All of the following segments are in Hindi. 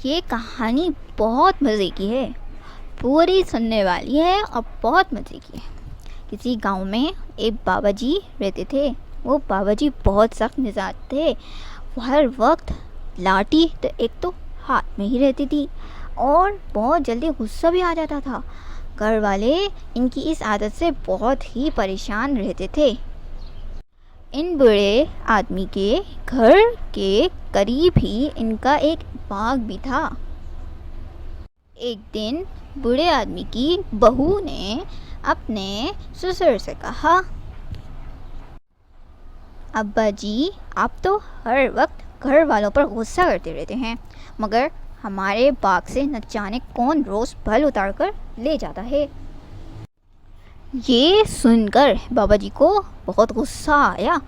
ये कहानी बहुत मज़े की है, पूरी सुनने वाली है और बहुत मज़े की है। किसी गांव में एक बाबा जी रहते थे। वो बाबा जी बहुत सख्त मिजाज थे। वो हर वक्त लाठी तो एक तो हाथ में ही रहती थी और बहुत जल्दी गुस्सा भी आ जाता था। घर वाले इनकी इस आदत से बहुत ही परेशान रहते थे। इन बूढ़े आदमी के घर के करीब ही इनका एक बाग भी था। एक दिन बूढ़े आदमी की बहू ने अपने ससुर से कहा, अब्बा जी, आप तो हर वक्त घर वालों पर गुस्सा करते रहते हैं, मगर हमारे बाग से न जाने कौन रोज़ फल उतार कर ले जाता है। ये सुनकर बाबा जी को बहुत गुस्सा आया।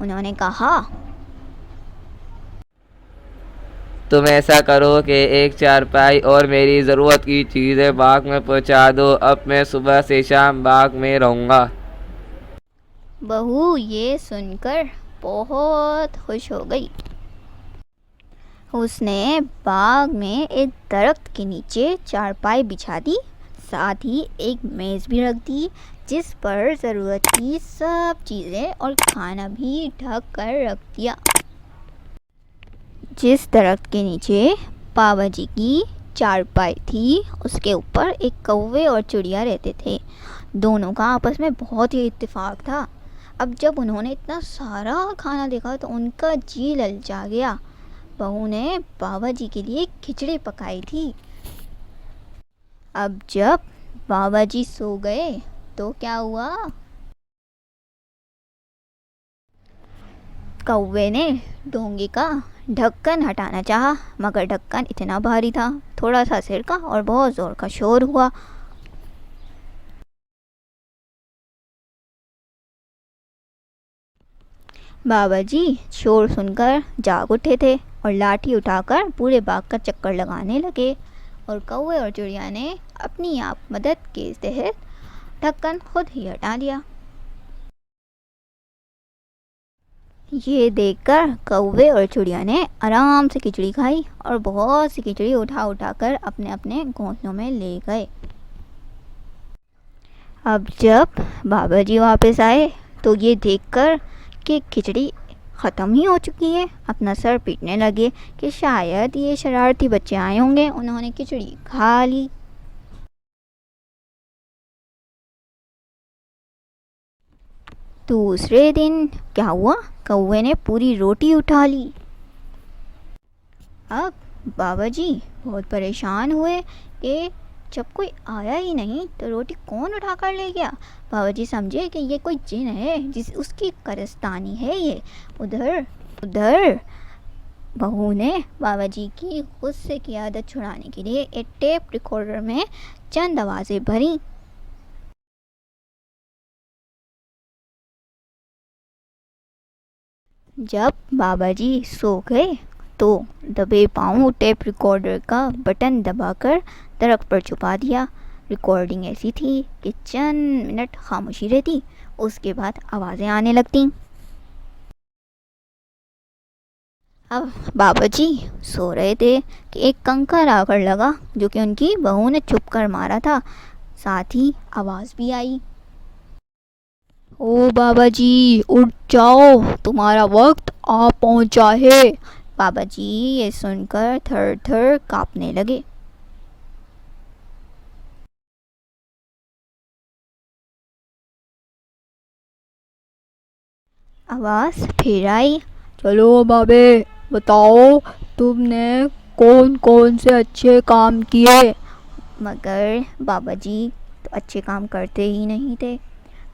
उन्होंने कहा, तुम ऐसा करो कि एक चारपाई और मेरी ज़रूरत की चीज़ें बाग में पहुंचा दो। अब मैं सुबह से शाम बाग में रहूँगा। बहू ये सुनकर बहुत खुश हो गई। उसने बाग में एक दरख्त के नीचे चारपाई बिछा दी, साथ ही एक मेज़ भी रख दी जिस पर ज़रूरत की सब चीज़ें और खाना भी ढक कर रख दिया। जिस दरख्त के नीचे बाबा जी की चारपाई थी उसके ऊपर एक कौवे और चिड़िया रहते थे। दोनों का आपस में बहुत ही इत्तेफाक था। अब जब उन्होंने इतना सारा खाना देखा तो उनका जी ललचा गया। बहू ने बाबा जी के लिए खिचड़ी पकाई थी। अब जब बाबा जी सो गए तो क्या हुआ, कौवे ने डोंगे का ढक्कन हटाना चाहा, मगर ढक्कन इतना भारी था, थोड़ा सा सिरका और बहुत ज़ोर का शोर हुआ। बाबा जी शोर सुनकर जाग उठे थे और लाठी उठाकर पूरे बाग का चक्कर लगाने लगे और कौवे और चिड़िया ने अपनी आप मदद के तहत ढक्कन खुद ही हटा दिया। ये देखकर कौवे और चिड़िया ने आराम से खिचड़ी खाई और बहुत सी खिचड़ी उठा उठा कर अपने अपने घोंसलों में ले गए। अब जब बाबा जी वापस आए तो ये देखकर कि खिचड़ी ख़त्म ही हो चुकी है, अपना सर पीटने लगे कि शायद ये शरारती बच्चे आए होंगे, उन्होंने खिचड़ी खा ली। दूसरे दिन क्या हुआ, कौवे ने पूरी रोटी उठा ली। अब बाबा जी बहुत परेशान हुए कि जब कोई आया ही नहीं तो रोटी कौन उठा कर ले गया। बाबा जी समझे कि ये कोई जिन है, जिस उसकी कारस्तानी है ये। उधर उधर बहू ने बाबा जी की गुस्से की आदत छुड़ाने के लिए एक टेप रिकॉर्डर में चंद आवाज़ें भरी। जब बाबा जी सो गए तो दबे पांव टेप रिकॉर्डर का बटन दबाकर दरख्त पर छुपा दिया। रिकॉर्डिंग ऐसी थी कि चंद मिनट खामोशी रहती, उसके बाद आवाज़ें आने लगती। अब बाबा जी सो रहे थे कि एक कंकर आकर लगा जो कि उनकी बहू ने छुप कर मारा था। साथ ही आवाज़ भी आई, ओ बाबा जी उठ जाओ, तुम्हारा वक्त आ पहुंचा है। बाबा जी ये सुनकर थर थर कांपने लगे। आवाज़ फिर आई, चलो बाबे बताओ, तुमने कौन कौन से अच्छे काम किए। मगर बाबा जी तो अच्छे काम करते ही नहीं थे।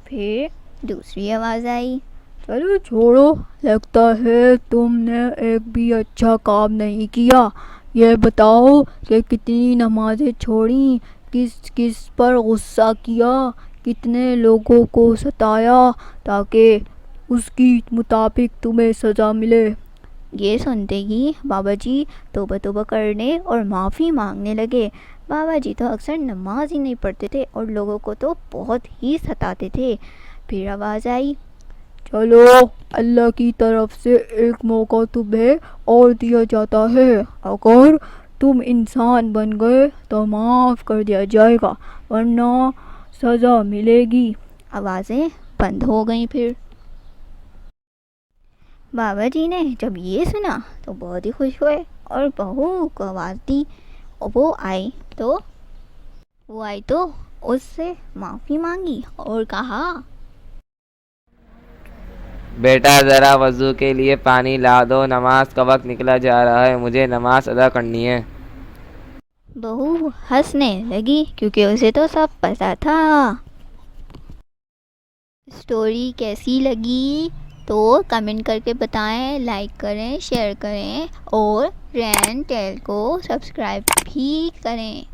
फिर दूसरी आवाज़ आई, चलो छोड़ो, लगता है तुमने एक भी अच्छा काम नहीं किया। ये बताओ कि कितनी नमाज़ें छोड़ी, किस किस पर गुस्सा किया, कितने लोगों को सताया ताकि उसकी मुताबिक तुम्हें सज़ा मिले। ये सुनते ही बाबा जी तौबा तौबा करने और माफ़ी मांगने लगे। बाबा जी तो अक्सर नमाज ही नहीं पढ़ते थे और लोगों को तो बहुत ही सताते थे। फिर आवाज़ आई, चलो अल्लाह की तरफ से एक मौका तुम्हें और दिया जाता है, अगर तुम इंसान बन गए तो माफ़ कर दिया जाएगा, वरना सज़ा मिलेगी। आवाज़ें बंद हो गईं। फिर बाबा जी ने जब ये सुना तो बहुत ही खुश हुए और बहू को आवाज़ दी और वो आई तो उससे माफ़ी मांगी और कहा, बेटा ज़रा वज़ू के लिए पानी ला दो, नमाज का वक्त निकला जा रहा है, मुझे नमाज अदा करनी है। बहू हंसने लगी क्योंकि उसे तो सब पता था। स्टोरी कैसी लगी तो कमेंट करके बताएं, लाइक करें, शेयर करें और रैन टेल को सब्सक्राइब भी करें।